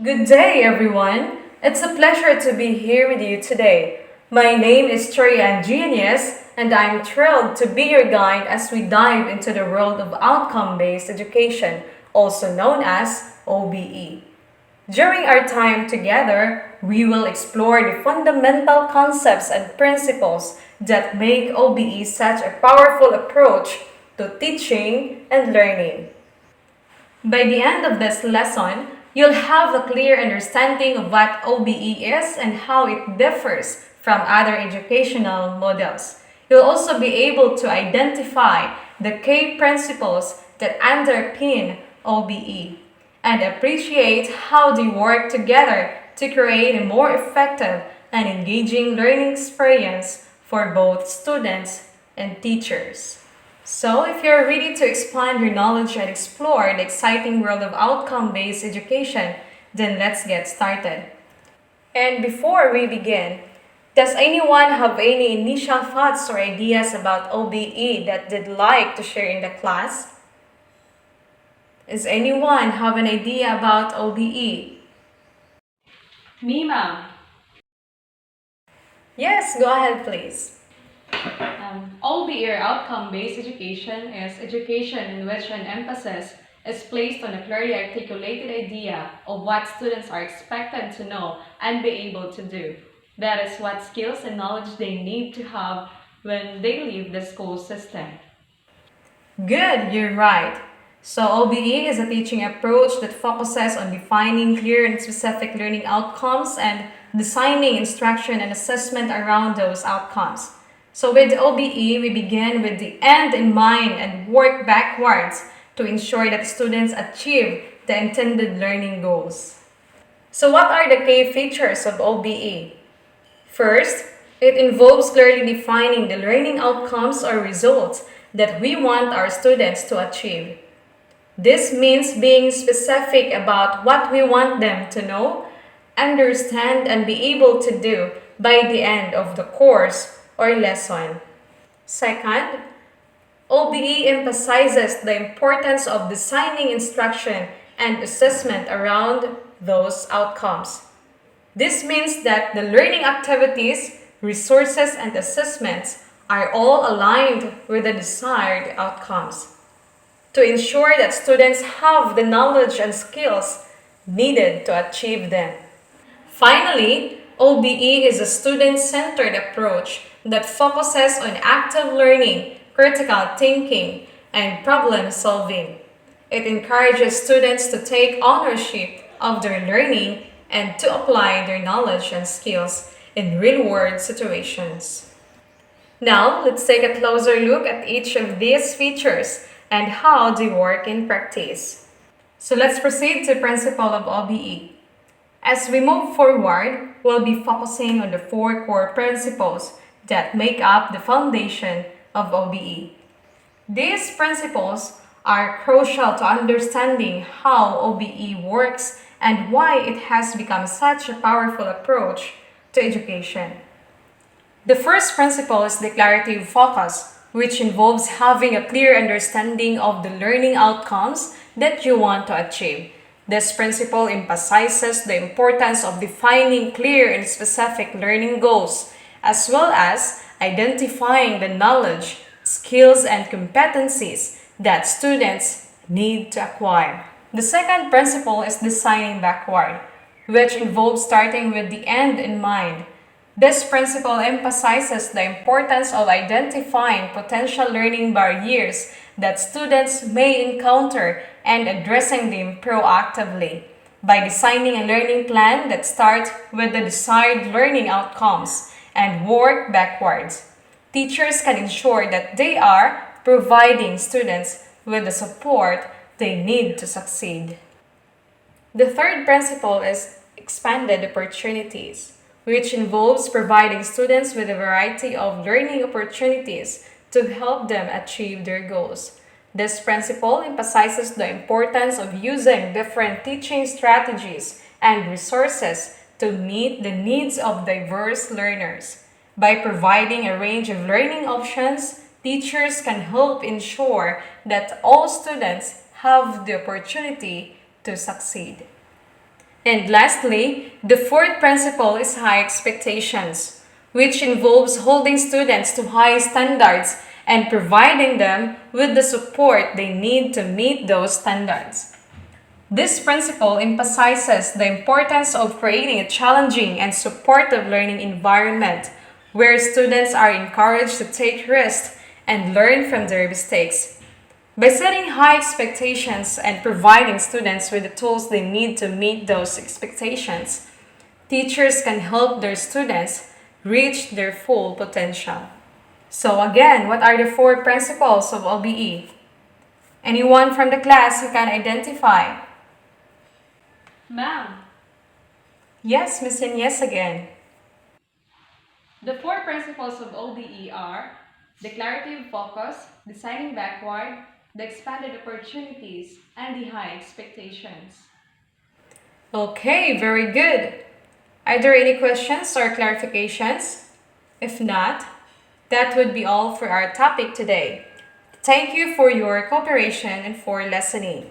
Good day, everyone. It's a pleasure to be here with you today. My name is Ttl-Ii-Mt Demonstration, and I'm thrilled to be your guide as we dive into the world of outcome-based education, also known as OBE. During our time together, we will explore the fundamental concepts and principles that make OBE such a powerful approach to teaching and learning. By the end of this lesson, you'll have a clear understanding of what OBE is and how it differs from other educational models. You'll also be able to identify the key principles that underpin OBE and appreciate how they work together to create a more effective and engaging learning experience for both students and teachers. So, if you're ready to expand your knowledge and explore the exciting world of outcome-based education, then let's get started. And before we begin, does anyone have any initial thoughts or ideas about OBE that they'd like to share in the class? Does anyone have an idea about OBE? Me, ma'am. Yes, go ahead, please. OBE, or outcome-based education, is education in which an emphasis is placed on a clearly articulated idea of what students are expected to know and be able to do. That is what skills and knowledge they need to have when they leave the school system. Good, you're right. So OBE is a teaching approach that focuses on defining clear and specific learning outcomes and designing instruction and assessment around those outcomes. So with OBE, we begin with the end in mind and work backwards to ensure that students achieve the intended learning goals. So what are the key features of OBE? First, it involves clearly defining the learning outcomes or results that we want our students to achieve. This means being specific about what we want them to know, understand, and be able to do by the end of the course or lesson. Second, OBE emphasizes the importance of designing instruction and assessment around those outcomes. This means that the learning activities, resources, and assessments are all aligned with the desired outcomes to ensure that students have the knowledge and skills needed to achieve them. Finally, OBE is a student-centered approach that focuses on active learning, critical thinking, and problem solving. It encourages students to take ownership of their learning and to apply their knowledge and skills in real-world situations. Now, let's take a closer look at each of these features and how they work in practice. So let's proceed to the principle of OBE. As we move forward, we'll be focusing on the 4 core principles that make up the foundation of OBE. These principles are crucial to understanding how OBE works and why it has become such a powerful approach to education. The first principle is declarative focus, which involves having a clear understanding of the learning outcomes that you want to achieve. This principle emphasizes the importance of defining clear and specific learning goals, as well as identifying the knowledge, skills, and competencies that students need to acquire. The second principle is designing backward, which involves starting with the end in mind. This principle emphasizes the importance of identifying potential learning barriers that students may encounter and addressing them proactively. By designing a learning plan that starts with the desired learning outcomes and work backwards, teachers can ensure that they are providing students with the support they need to succeed. The third principle is expanded opportunities, which involves providing students with a variety of learning opportunities to help them achieve their goals. This principle emphasizes the importance of using different teaching strategies and resources to meet the needs of diverse learners. By providing a range of learning options, teachers can help ensure that all students have the opportunity to succeed. And lastly, the fourth principle is high expectations, which involves holding students to high standards and providing them with the support they need to meet those standards. This principle emphasizes the importance of creating a challenging and supportive learning environment where students are encouraged to take risks and learn from their mistakes. By setting high expectations and providing students with the tools they need to meet those expectations, teachers can help their students reach their full potential. So again, what are the four principles of OBE? Anyone from the class who can identify? Ma'am, Yes, Miss Yes again. the four principles of OBE are declarative focus, designing backward, the expanded opportunities, and the high expectations. Okay, very good. Are there any questions or clarifications? If not, that would be all for our topic today. Thank you for your cooperation and for listening.